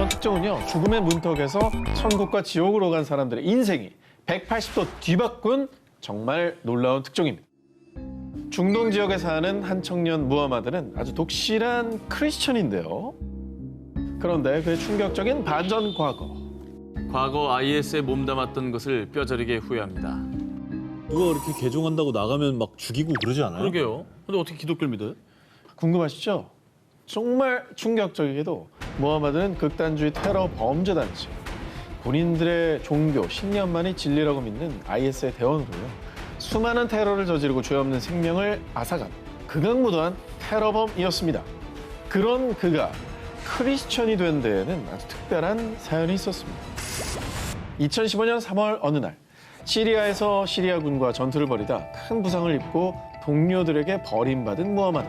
놀라운 특종은요. 죽음의 문턱에서 천국과 지옥으로 간 사람들의 인생이 180도 뒤바꾼 정말 놀라운 특종입니다. 중동 지역에 사는 한 청년 무하마드는 아주 독실한 크리스천인데요. 그런데 그의 충격적인 반전 과거 IS에 몸담았던 것을 뼈저리게 후회합니다. 누가 이렇게 개종한다고 나가면 막 죽이고 그러지 않아요? 그러게요. 근데 어떻게 기독교를 믿어요? 궁금하시죠? 정말 충격적이게도 무하마드는 극단주의 테러 범죄단체, 본인들의 종교, 신념만이 진리라고 믿는 IS의 대원으로요. 수많은 테러를 저지르고 죄 없는 생명을 앗아간 극악무도한 테러범이었습니다. 그런 그가 크리스천이 된 데에는 아주 특별한 사연이 있었습니다. 2015년 3월 어느 날 시리아에서 시리아군과 전투를 벌이다 큰 부상을 입고 동료들에게 버림받은 무하마드.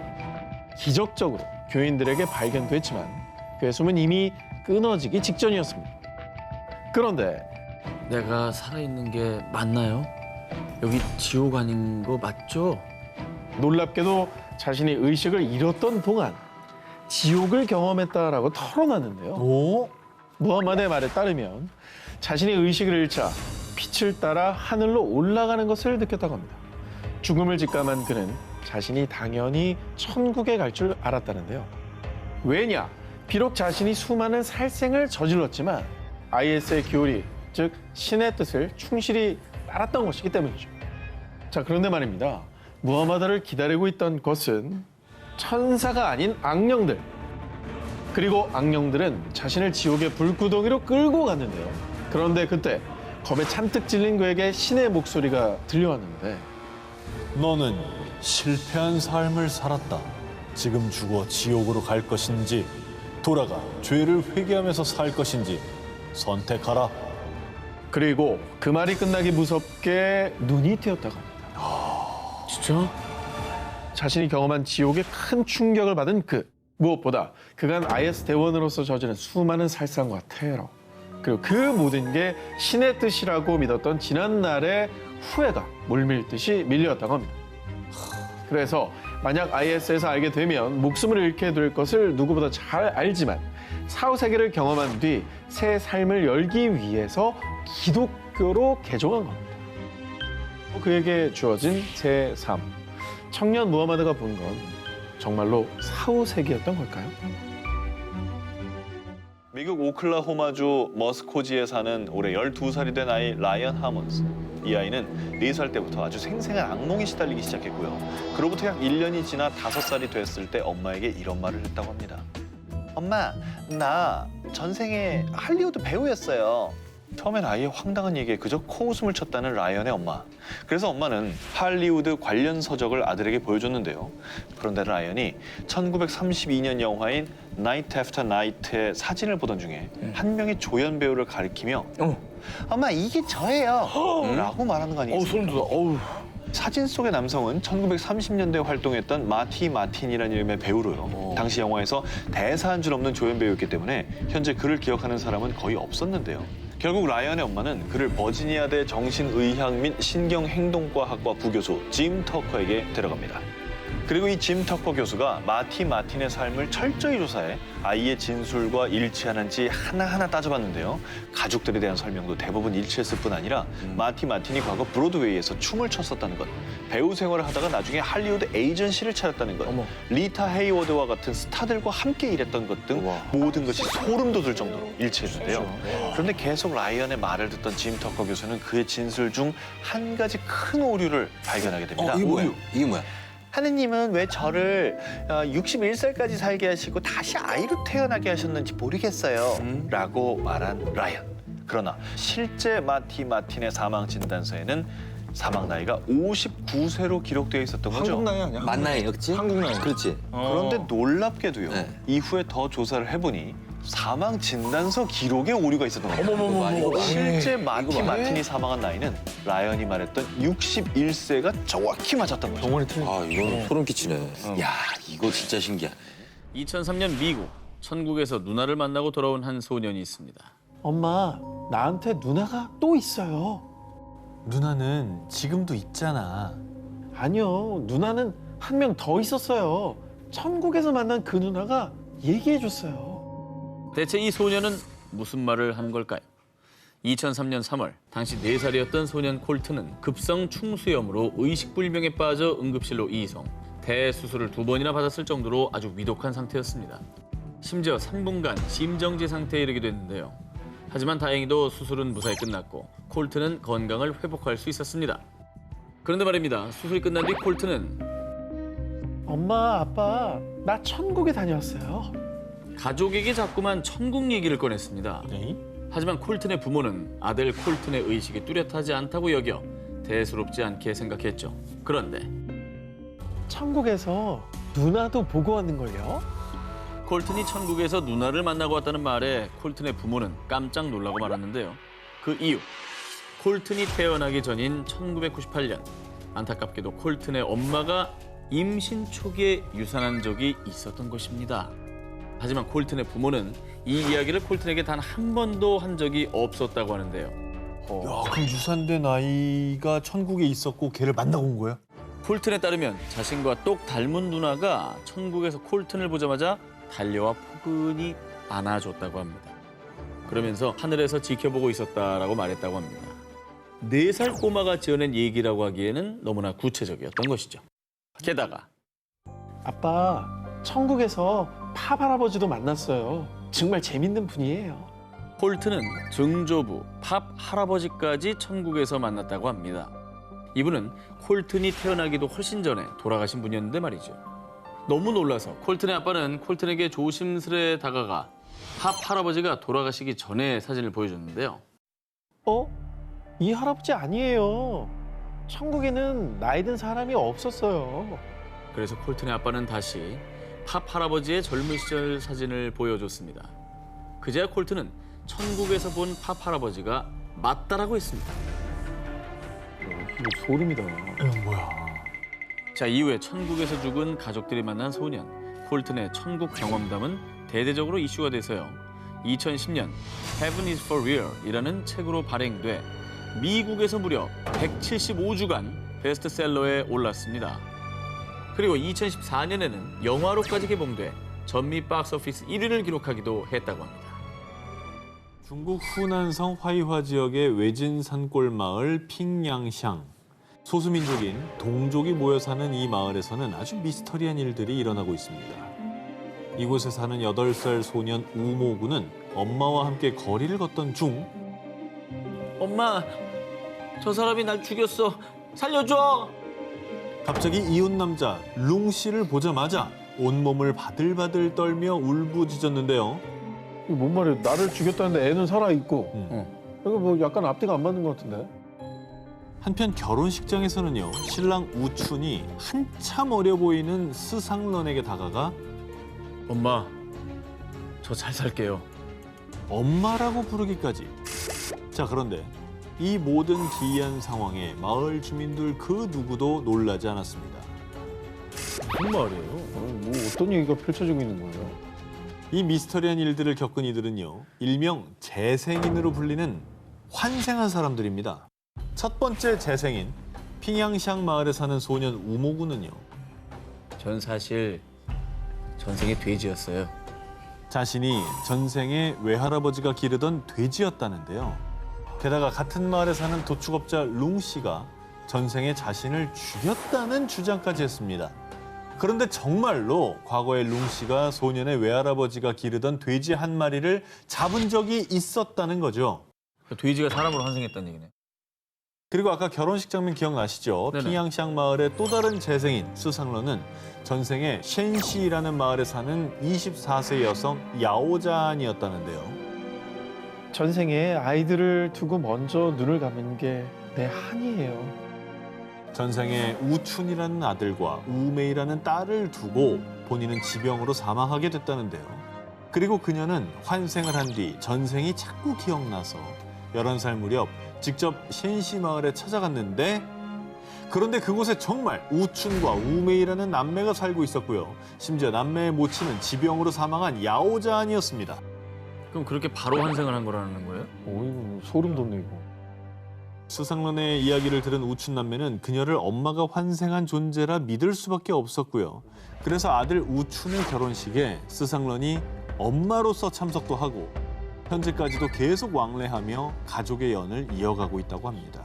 기적적으로 교인들에게 발견됐지만 그의 숨은 이미 끊어지기 직전이었습니다. 그런데 내가 살아있는 게 맞나요? 여기 지옥 아닌 거 맞죠? 놀랍게도 자신이 의식을 잃었던 동안 지옥을 경험했다라고 털어놨는데요. 오? 무하마드의 말에 따르면 자신이 의식을 잃자 빛을 따라 하늘로 올라가는 것을 느꼈다고 합니다. 죽음을 직감한 그는 자신이 당연히 천국에 갈 줄 알았다는데요. 왜냐? 비록 자신이 수많은 살생을 저질렀지만 IS의 교리, 즉 신의 뜻을 충실히 따랐던 것이기 때문이죠. 자, 그런데 말입니다. 무하마드를 기다리고 있던 것은 천사가 아닌 악령들. 그리고 악령들은 자신을 지옥의 불구덩이로 끌고 갔는데요. 그런데 그때 겁에 잔뜩 질린 그에게 신의 목소리가 들려왔는데 너는 실패한 삶을 살았다. 지금 죽어 지옥으로 갈 것인지 돌아가 죄를 회개하면서 살 것인지 선택하라. 그리고 그 말이 끝나기 무섭게 눈이 트였다고 합니다. 진짜? 자신이 경험한 지옥에 큰 충격을 받은 그 무엇보다 그간 IS 대원으로서 저지른 수많은 살상과 테러 그리고 그 모든 게 신의 뜻이라고 믿었던 지난날의 후회가 물밀듯이 밀려왔다고 합니다. 그래서 만약 IS에서 알게 되면 목숨을 잃게 될 것을 누구보다 잘 알지만 사후세계를 경험한 뒤 새 삶을 열기 위해서 기독교로 개종한 겁니다. 그에게 주어진 새 삶. 청년 무하마드가 본 건 정말로 사후세계였던 걸까요? 미국 오클라호마주 머스코지에 사는 올해 12살이 된 아이 라이언 하먼스. 이 아이는 4살 때부터 아주 생생한 악몽에 시달리기 시작했고요. 그로부터 약 1년이 지나 5살이 됐을 때 엄마에게 이런 말을 했다고 합니다. 엄마, 나 전생에 할리우드 배우였어요. 처음엔 아이의 황당한 얘기에 그저 코웃음을 쳤다는 라이언의 엄마. 그래서 엄마는 할리우드 관련 서적을 아들에게 보여줬는데요. 그런데 라이언이 1932년 영화인 나이트 애프터 나이트의 사진을 보던 중에 한 명의 조연 배우를 가리키며 엄마, 이게 저예요 라고 말하는 거 아니겠습니까? 소름 돋아. 어우. 사진 속의 남성은 1930년대에 활동했던 마티 마틴이라는 이름의 배우로요. 당시 영화에서 대사 한 줄 없는 조연 배우였기 때문에 현재 그를 기억하는 사람은 거의 없었는데요. 결국 라이언의 엄마는 그를 버지니아대 정신의학 및 신경행동과 학과 부교수 짐 터커에게 데려갑니다. 그리고 이 짐 터커 교수가 마티 마틴의 삶을 철저히 조사해 아이의 진술과 일치하는지 하나하나 따져봤는데요. 가족들에 대한 설명도 대부분 일치했을 뿐 아니라 마티 마틴이 과거 브로드웨이에서 춤을 췄었다는 것, 배우 생활을 하다가 나중에 할리우드 에이전시를 차렸다는 것, 리타 헤이워드와 같은 스타들과 함께 일했던 것 등 모든 것이 소름 돋을 정도로 일치했는데요. 그런데 계속 라이언의 말을 듣던 짐 터커 교수는 그의 진술 중 한 가지 큰 오류를 발견하게 됩니다. 이게 뭐야? 하느님은 왜 저를 61살까지 살게 하시고 다시 아이로 태어나게 하셨는지 모르겠어요. 라고 말한 라이언. 그러나 실제 마티 마틴의 사망 진단서에는 사망 나이가 59세로 기록되어 있었던 거죠. 한국 나이 아니야? 만 나이였지? 한국 나이. 그렇지. 그런데 놀랍게도요. 네. 이후에 더 조사를 해보니 사망 진단서 기록에 오류가 있었던 겁니다. 실제 마티 마틴이 사망한 나이는 라이언이 말했던 61세가 정확히 맞았던 거죠. 아, 이건 소름 끼치네. 야, 이거 진짜 신기해. 2003년 미국. 천국에서 누나를 만나고 돌아온 한 소년이 있습니다. 엄마, 나한테 누나가 또 있어요. 누나는 지금도 있잖아. 아니요, 누나는 한 명 더 있었어요. 천국에서 만난 그 누나가 얘기해줬어요. 대체 이 소녀는 무슨 말을 한 걸까요? 2003년 3월 당시 4살이었던 소년 콜트는 급성 충수염으로 의식불명에 빠져 응급실로 이송. 대수술을 2번이나 받았을 정도로 아주 위독한 상태였습니다. 심지어 3분간 심정지 상태에 이르기도 했는데요. 하지만 다행히도 수술은 무사히 끝났고 콜트는 건강을 회복할 수 있었습니다. 그런데 말입니다. 수술이 끝난 뒤 콜트는 엄마, 아빠, 나 천국에 다녀왔어요. 가족에게 자꾸만 천국 얘기를 꺼냈습니다. 하지만 콜튼의 부모는 아들 콜튼의 의식이 뚜렷하지 않다고 여겨 대수롭지 않게 생각했죠. 그런데 천국에서 누나도 보고 왔는걸요? 콜튼이 천국에서 누나를 만나고 왔다는 말에 콜튼의 부모는 깜짝 놀라고 말았는데요. 그 이유, 콜튼이 태어나기 전인 1998년 안타깝게도 콜튼의 엄마가 임신 초기에 유산한 적이 있었던 것입니다. 하지만 콜튼의 부모는 이 이야기를 콜튼에게 단 한 번도 한 적이 없었다고 하는데요. 야, 그럼 유산된 아이가 천국에 있었고 걔를 만나고 온 거야? 콜튼에 따르면 자신과 똑 닮은 누나가 천국에서 콜튼을 보자마자 달려와 포근히 안아줬다고 합니다. 그러면서 하늘에서 지켜보고 있었다라고 말했다고 합니다. 4살 꼬마가 지어낸 얘기라고 하기에는 너무나 구체적이었던 것이죠. 게다가 아빠, 천국에서 팝 할아버지도 만났어요. 정말 재밌는 분이에요. 콜튼은 증조부 팝 할아버지까지 천국에서 만났다고 합니다. 이분은 콜튼이 태어나기도 훨씬 전에 돌아가신 분이었는데 말이죠. 너무 놀라서 콜튼의 아빠는 콜튼에게 조심스레 다가가 팝 할아버지가 돌아가시기 전에 사진을 보여줬는데요. 이 할아버지 아니에요. 천국에는 나이 든 사람이 없었어요. 그래서 콜튼의 아빠는 다시 팝 할아버지의 젊은 시절 사진을 보여줬습니다. 그제야 콜튼은 천국에서 본 팝 할아버지가 맞다라고 했습니다. 이거 소름이다. 이건 뭐야? 자, 이후에 천국에서 죽은 가족들이 만난 소년, 콜튼의 천국 경험담은 대대적으로 이슈가 돼서요. 2010년 Heaven is for Real이라는 책으로 발행돼 미국에서 무려 175주간 베스트셀러에 올랐습니다. 그리고 2014년에는 영화로까지 개봉돼 전미 박스오피스 1위를 기록하기도 했다고 합니다. 중국 후난성 화이화 지역의 외진 산골 마을 핑양샹. 소수민족인 동족이 모여 사는 이 마을에서는 아주 미스터리한 일들이 일어나고 있습니다. 이곳에 사는 8살 소년 우모군은 엄마와 함께 거리를 걷던 중 엄마, 저 사람이 날 죽였어. 살려줘. 갑자기 이웃 남자 룽 씨를 보자마자 온몸을 바들바들 떨며 울부짖었는데요. 이거 뭔 말이에요? 나를 죽였다는데 애는 살아있고. 이거 뭐 약간 앞뒤가 안 맞는 것 같은데? 한편 결혼식장에서는요. 신랑 우춘이 한참 어려 보이는 스상런에게 다가가 엄마, 저 잘 살게요. 엄마라고 부르기까지. 자, 그런데 이 모든 기이한 상황에 마을 주민들 그 누구도 놀라지 않았습니다. 무슨 말이에요? 뭐 어떤 얘기가 펼쳐지고 있는 거예요? 이 미스터리한 일들을 겪은 이들은요. 일명 재생인으로 불리는 환생한 사람들입니다. 첫 번째 재생인 핑양샹 마을에 사는 소년 우모군은요. 전 사실 전생에 돼지였어요. 자신이 전생에 외할아버지가 기르던 돼지였다는데요. 게다가 같은 마을에 사는 도축업자 룽 씨가 전생에 자신을 죽였다는 주장까지 했습니다. 그런데 정말로 과거에 룽 씨가 소년의 외할아버지가 기르던 돼지 한 마리를 잡은 적이 있었다는 거죠. 돼지가 사람으로 환생했다는 얘기네. 그리고 아까 결혼식 장면 기억나시죠? 네네. 핑양샹 마을의 또 다른 재생인 스상런은 전생에 셴시라는 마을에 사는 24세 여성 야오잔이었다는데요. 전생에 아이들을 두고 먼저 눈을 감은 게 내 한이에요. 전생에 우춘이라는 아들과 우메이라는 딸을 두고 본인은 지병으로 사망하게 됐다는데요. 그리고 그녀는 환생을 한 뒤 전생이 자꾸 기억나서 11살 무렵 직접 셴시 마을에 찾아갔는데 그런데 그곳에 정말 우춘과 우메이라는 남매가 살고 있었고요. 심지어 남매의 모친은 지병으로 사망한 야오잔이었습니다. 그럼 그렇게 바로 환생을 한 거라는 거예요? 이거 소름 돋네, 이거. 스상런의 이야기를 들은 우춘 남매는 그녀를 엄마가 환생한 존재라 믿을 수밖에 없었고요. 그래서 아들 우춘의 결혼식에 스상런이 엄마로서 참석도 하고 현재까지도 계속 왕래하며 가족의 연을 이어가고 있다고 합니다.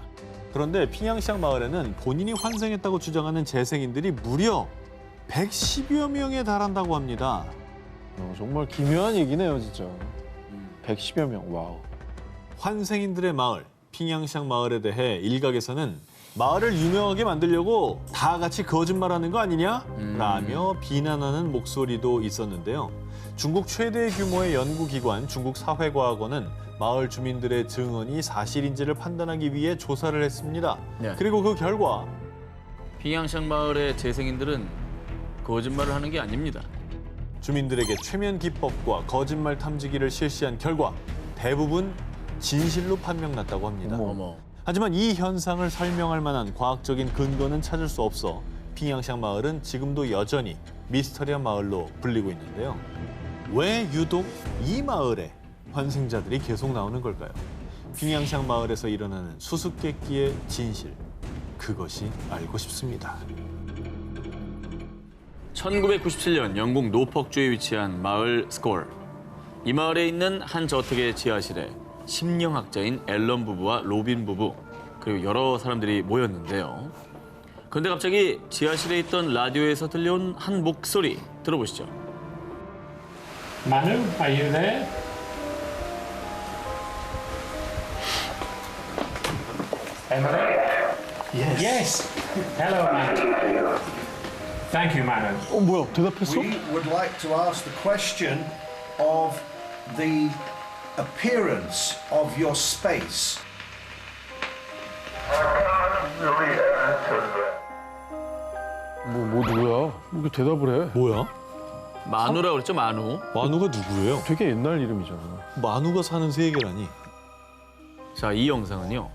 그런데 핑양시ang 마을에는 본인이 환생했다고 주장하는 재생인들이 무려 110여 명에 달한다고 합니다. 정말 기묘한 얘기네요, 진짜. 110여 명, 와우. 환생인들의 마을, 핑양시ang 마을에 대해 일각에서는 마을을 유명하게 만들려고 다 같이 거짓말하는 거 아니냐? 라며 비난하는 목소리도 있었는데요. 중국 최대 규모의 연구기관 중국사회과학원은 마을 주민들의 증언이 사실인지를 판단하기 위해 조사를 했습니다. 네. 그리고 그 결과 핑양샹 마을의 재생인들은 거짓말을 하는 게 아닙니다. 주민들에게 최면 기법과 거짓말 탐지기를 실시한 결과 대부분 진실로 판명났다고 합니다. 어머. 하지만 이 현상을 설명할 만한 과학적인 근거는 찾을 수 없어 핑양시ang 마을은 지금도 여전히 미스터리한 마을로 불리고 있는데요. 왜 유독 이 마을에 환생자들이 계속 나오는 걸까요? 핑양시ang 마을에서 일어나는 수수께끼의 진실, 그것이 알고 싶습니다. 1997년 영국 노퍽주에 위치한 마을 스콜. 이 마을에 있는 한 저택의 지하실에 심령학자인 앨런 부부와 로빈 부부 그리고 여러 사람들이 모였는데요. 그런데 갑자기 지하실에 있던 라디오에서 들려온 한 목소리 들어보시죠. Manu, are you there? Emily? Yes. Hello, Manu. Thank you, Manu. 뭐야, 대답했어? We would like to ask the question of the appearance of your space. 누구야? 이렇게 대답을 해. 뭐야? 마누라고 그랬죠, 마누. 만우가 누구예요? 되게 옛날 이름이잖아. 만우가 사는 세계라니. 자, 이 영상은요.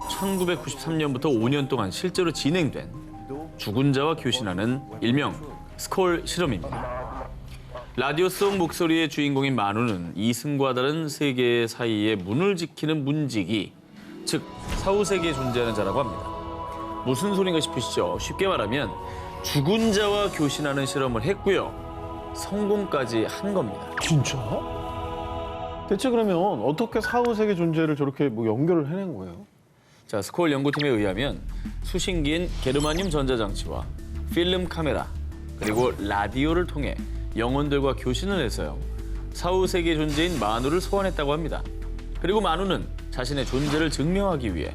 1993년부터 5년 동안 실제로 진행된 죽은 자와 교신하는 일명 스콜 실험입니다. 라디오 속 목소리의 주인공인 마누는 이승과 다른 세계 사이의 문을 지키는 문지기, 즉 사후세계에 존재하는 자라고 합니다. 무슨 소린가 싶으시죠? 쉽게 말하면 죽은 자와 교신하는 실험을 했고요. 성공까지 한 겁니다. 진짜? 대체 그러면 어떻게 사후세계 존재를 저렇게 뭐 연결을 해낸 거예요? 자, 스콜 연구팀에 의하면 수신기인 게르마늄 전자장치와 필름 카메라 그리고 라디오를 통해 영혼들과 교신을 해서요. 사후세계 존재인 마누를 소환했다고 합니다. 그리고 마누는 자신의 존재를 증명하기 위해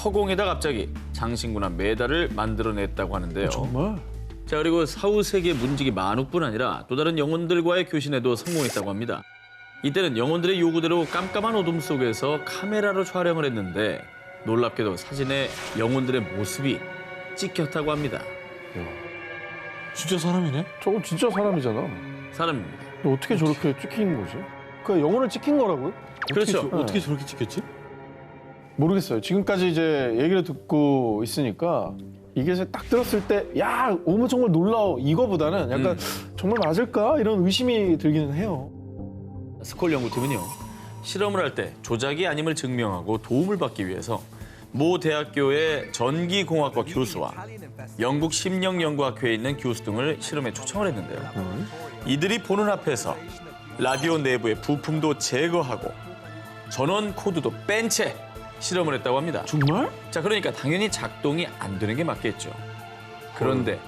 허공에다 갑자기 장신구나 메달을 만들어냈다고 하는데요. 정말? 자, 그리고 사후세계 문지기 마누뿐 아니라 또 다른 영혼들과의 교신에도 성공했다고 합니다. 이때는 영혼들의 요구대로 깜깜한 어둠 속에서 카메라로 촬영을 했는데 놀랍게도 사진에 영혼들의 모습이 찍혔다고 합니다. 진짜 사람이네? 저거 진짜 사람이잖아. 사람입니다. 근데 어떻게 저렇게 찍힌 거지? 그 영혼을 찍힌 거라고요? 그렇죠. 어떻게 저렇게 찍혔지? 모르겠어요. 지금까지 이제 얘기를 듣고 있으니까 이게 딱 들었을 때 야, 어머 정말 놀라워 이거보다는 약간 정말 맞을까? 이런 의심이 들기는 해요. 스콜 연구팀은요. 실험을 할 때 조작이 아님을 증명하고 도움을 받기 위해서 모 대학교의 전기공학과 교수와 영국 심령연구학회에 있는 교수 등을 실험에 초청을 했는데요. 이들이 보는 앞에서 라디오 내부의 부품도 제거하고 전원 코드도 뺀 채 실험을 했다고 합니다. 정말? 자, 그러니까 당연히 작동이 안 되는 게 맞겠죠. 그런데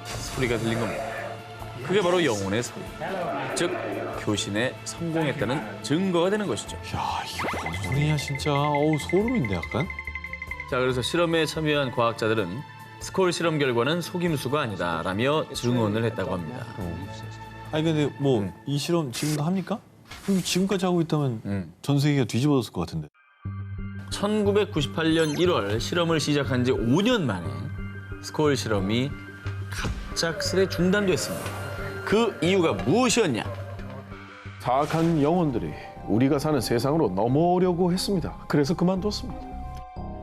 소리가 들린 겁니다. 그게 바로 영혼의 소리. 즉, 교신에 성공했다는 증거가 되는 것이죠. 야, 이거 뭔 소리야 진짜. 어우, 소름인데 약간. 자, 그래서 실험에 참여한 과학자들은 스콜 실험 결과는 속임수가 아니다라며 증언을 했다고 합니다. 아니 근데 뭐 이 실험 지금도 합니까? 그럼 지금까지 하고 있다면 전 세계가 뒤집어졌을 것 같은데. 1998년 1월 실험을 시작한 지 5년 만에 스콜 실험이 갑작스레 중단됐습니다. 그 이유가 무엇이었냐? 사악한 영혼들이 우리가 사는 세상으로 넘어오려고 했습니다. 그래서 그만뒀습니다.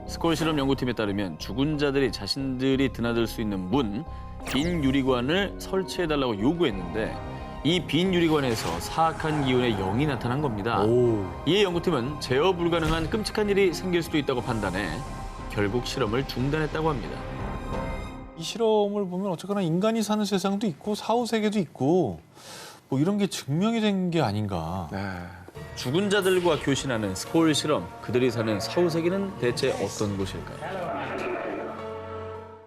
스콜 실험 연구팀에 따르면 죽은 자들이 자신들이 드나들 수 있는 문, 빈 유리관을 설치해달라고 요구했는데 이 빈 유리관에서 사악한 기운의 영이 나타난 겁니다. 이에 연구팀은 제어 불가능한 끔찍한 일이 생길 수도 있다고 판단해 결국 실험을 중단했다고 합니다. 이 실험을 보면 어쨌거나 인간이 사는 세상도 있고 사후 세계도 있고 뭐 이런 게 증명이 된 게 아닌가. 죽은 자들과 교신하는 스콜 실험, 그들이 사는 사후세계는 대체 어떤 곳일까요?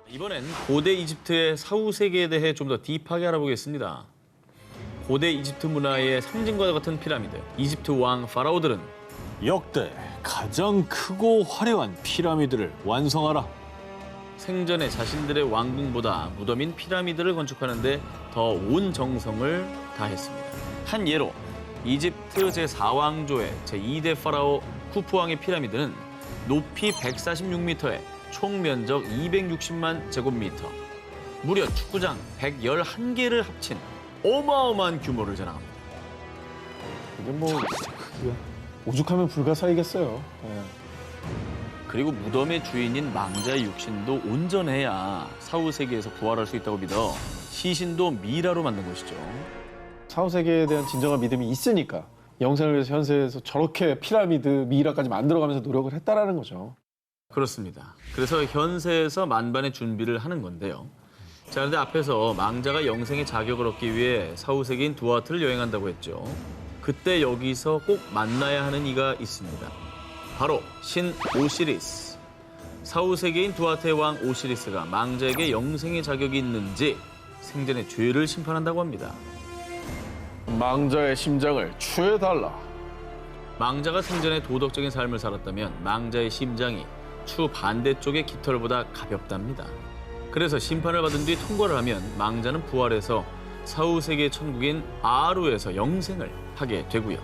이번엔 고대 이집트의 사후세계에 대해 좀 더 딥하게 알아보겠습니다. 고대 이집트 문화의 상징과 같은 피라미드, 이집트 왕 파라오들은 역대 가장 크고 화려한 피라미드를 완성하라. 생전에 자신들의 왕궁보다 무덤인 피라미드를 건축하는 데 더 온 정성을 다했습니다. 한 예로 이집트 제4왕조의 제2대 파라오 쿠프 왕의 피라미드는 높이 146m에 총 면적 260만 제곱미터, 무려 축구장 111개를 합친 어마어마한 규모를 자랑합니다. 이게 뭐 오죽하면 불가사이겠어요. 그리고 무덤의 주인인 망자의 육신도 온전해야 사후세계에서 부활할 수 있다고 믿어 시신도 미라로 만든 것이죠. 사후세계에 대한 진정한 믿음이 있으니까 영생을 위해서 현세에서 저렇게 피라미드, 미이라까지 만들어가면서 노력을 했다라는 거죠. 그렇습니다. 그래서 현세에서 만반의 준비를 하는 건데요. 자, 그런데 앞에서 망자가 영생의 자격을 얻기 위해 사후세계인 두아트를 여행한다고 했죠. 그때 여기서 꼭 만나야 하는 이가 있습니다. 바로 신 오시리스. 사후세계인 두아트의 왕 오시리스가 망자에게 영생의 자격이 있는지 생전의 죄를 심판한다고 합니다. 망자의 심장을 추해달라. 망자가 생전에 도덕적인 삶을 살았다면 망자의 심장이 추 반대쪽의 깃털보다 가볍답니다. 그래서 심판을 받은 뒤 통과를 하면 망자는 부활해서 사후세계 천국인 아루에서 영생을 하게 되고요.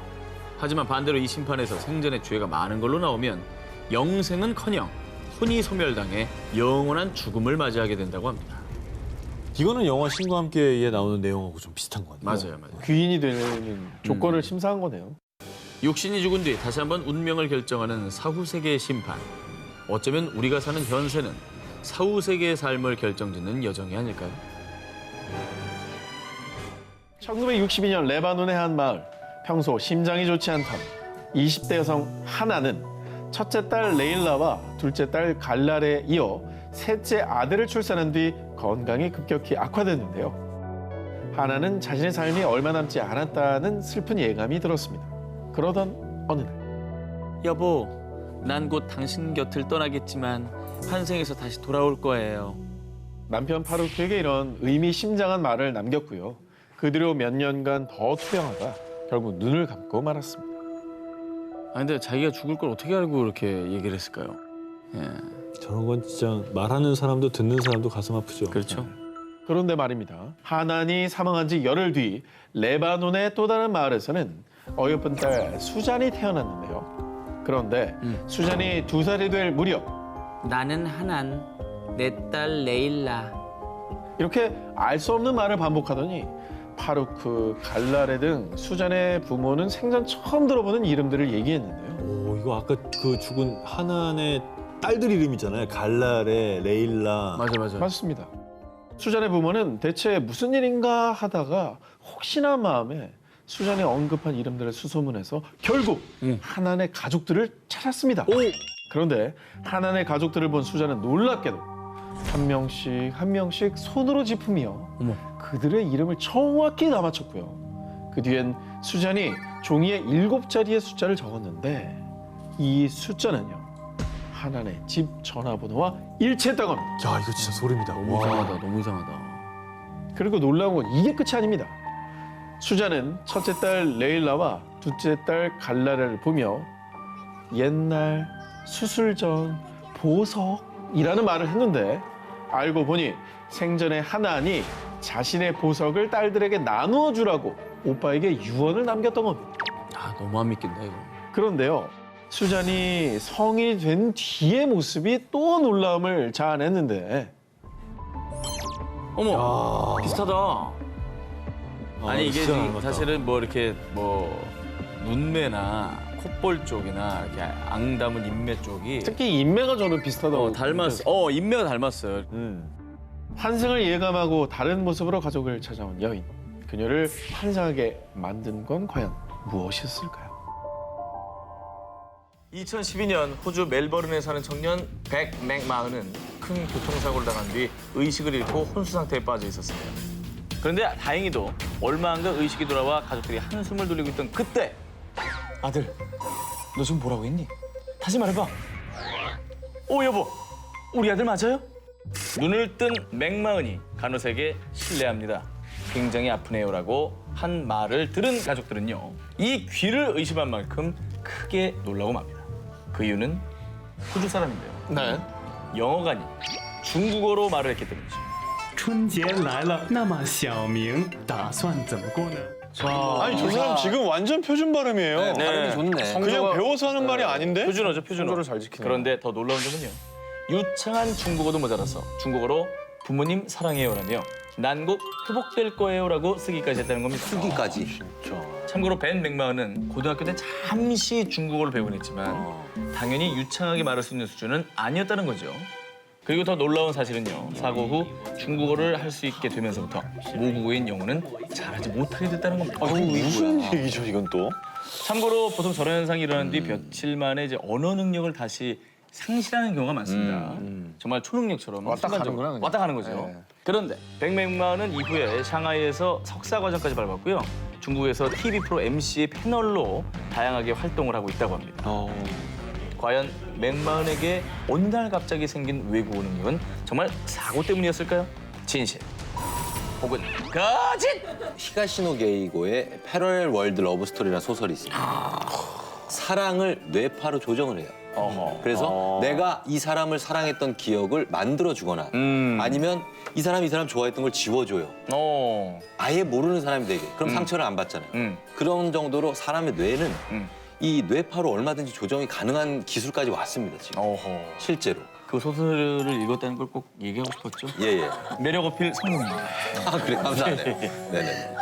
하지만 반대로 이 심판에서 생전의 죄가 많은 걸로 나오면 영생은커녕 혼이 소멸당해 영원한 죽음을 맞이하게 된다고 합니다. 이거는 영화 신과 함께에 나오는 내용하고 좀 비슷한 것 같아요. 맞아요. 귀인이 되는 조건을 심사한 거네요. 육신이 죽은 뒤 다시 한번 운명을 결정하는 사후세계의 심판. 어쩌면 우리가 사는 현세는 사후세계의 삶을 결정짓는 여정이 아닐까요? 1962년 레바논의 한 마을. 평소 심장이 좋지 않던 20대 여성 하나는 첫째 딸 레일라와 둘째 딸 갈랄에 이어 셋째 아들을 출산한 뒤 건강이 급격히 악화됐는데요. 하나는 자신의 삶이 얼마 남지 않았다는 슬픈 예감이 들었습니다. 그러던 어느 날 여보, 난 곧 당신 곁을 떠나겠지만 환생해서 다시 돌아올 거예요. 남편 파루크에게 이런 의미심장한 말을 남겼고요. 그 뒤로 몇 년간 더 투병하다 결국 눈을 감고 말았습니다. 아 근데 자기가 죽을 걸 어떻게 알고 그렇게 얘기를 했을까요? 예, 저런 건 진짜 말하는 사람도 듣는 사람도 가슴 아프죠. 그렇죠. 그런데 말입니다. 하난이 사망한 지 열흘 뒤 레바논의 또 다른 마을에서는 어여쁜 딸 수잔이 태어났는데요. 그런데 수잔이 2살이 될 무렵 나는 하난, 내 딸 레일라. 이렇게 알 수 없는 말을 반복하더니 파루크, 갈라레 등 수잔의 부모는 생전 처음 들어보는 이름들을 얘기했는데요. 오, 이거 아까 그 죽은 하나의 딸들 이름이잖아요. 갈랄에, 레일라. 맞아. 맞습니다. 수잔의 부모는 대체 무슨 일인가 하다가 혹시나 마음에 수잔이 언급한 이름들을 수소문해서 결국 하난의 가족들을 찾았습니다. 그런데 하난의 가족들을 본 수잔은 놀랍게도 한 명씩 손으로 짚으며 그들의 이름을 정확히 다 맞췄고요. 그 뒤엔 수잔이 종이에 7자리의 숫자를 적었는데 이 숫자는요. 하난의 집 전화번호와 일치했다고 합니다. 야, 이거 진짜 소름이다. 너무 이상하다, 너무 이상하다. 그리고 놀라운 건 이게 끝이 아닙니다. 수잔은 첫째 딸 레일라와 둘째 딸 갈라레를 보며 옛날, 수술 전, 보석이라는 말을 했는데 알고 보니 생전에 하난이 자신의 보석을 딸들에게 나누어 주라고 오빠에게 유언을 남겼던 겁니다. 아 너무 안 믿긴다 이거. 그런데요. 수잔이 성인이 된 뒤의 모습이 또 놀라움을 자아냈는데 어머, 비슷하다. 아니 이게 진짜 지금 닮았다. 사실은 뭐 이렇게 뭐 눈매나 콧볼 쪽이나 이렇게 앙 담은 인매 쪽이 특히 인매가 저는 비슷하다고 닮았어. 인매가 닮았어요. 환생을 예감하고 다른 모습으로 가족을 찾아온 여인. 그녀를 환상하게 만든 건 과연 무엇이었을까요? 2012년 호주 멜버른에 사는 청년 백 맥마흔은 큰 교통사고를 당한 뒤 의식을 잃고 혼수 상태에 빠져 있었습니다. 그런데 다행히도 얼마 안 가 의식이 돌아와 가족들이 한숨을 돌리고 있던 그때 아들, 너 지금 뭐라고 했니? 다시 말해봐. 오 여보, 우리 아들 맞아요? 눈을 뜬 맥마은이 간호사에게 실례합니다. 굉장히 아프네요라고 한 말을 들은 가족들은요. 이 귀를 의심한 만큼 크게 놀라고 맙니다. 그 이유는 호주 사람인데요. 네. 영어가 아닌 중국어로 말을 했기 때문이죠. 春节来了，那么小明打算怎么过呢？ 아니 저 사람 지금 완전 표준 발음이에요. 발음이 좋네. 그냥 배워서 하는 말이 아닌데? 표준어죠, 표준어. 성조를 잘 지키네요. 그런데 더 놀라운 점은요. 유창한 중국어도 모자라서 중국어로 부모님 사랑해요라며 난국 회복될 거예요라고 쓰기까지 했다는 겁니다. 쓰기까지. 참고로 벤 맥마은은 고등학교 때 잠시 중국어를 배우긴 했지만 당연히 유창하게 말할 수 있는 수준은 아니었다는 거죠. 그리고 더 놀라운 사실은요. 사고 후 중국어를 할 수 있게 되면서부터 모국어인 영어는 잘하지 못하게 됐다는 겁니다. 무슨 얘기죠 이건 또? 참고로 보통 저런 현상이 일어난 뒤 며칠 만에 이제 언어 능력을 다시 상실하는 경우가 많습니다. 정말 초능력처럼 왔다 순간적으로 가는구나, 그냥. 왔다 가는 거죠. 네. 그런데 백맥마는 이후에 상하이에서 석사 과정까지 밟았고요. 중국에서 TV 프로 MC 패널로 다양하게 활동을 하고 있다고 합니다. 과연 맥마은에게 어느 날 갑자기 생긴 외국어 능력은 정말 사고 때문이었을까요? 진실 혹은 거짓! 히가시노 게이고의 패러렐 월드 러브 스토리라는 소설이 있습니다. 사랑을 뇌파로 조정을 해요. 그래서 내가 이 사람을 사랑했던 기억을 만들어주거나 아니면 이 사람 좋아했던 걸 지워줘요. 아예 모르는 사람이 되게. 그럼 상처를 안 받잖아요. 그런 정도로 사람의 뇌는 이 뇌파로 얼마든지 조정이 가능한 기술까지 왔습니다, 지금. 실제로. 그 소설을 읽었다는 걸 꼭 얘기하고 싶었죠. 예. 매력 어필 성공입니다. 아, 그래, 감사하네요. 네네.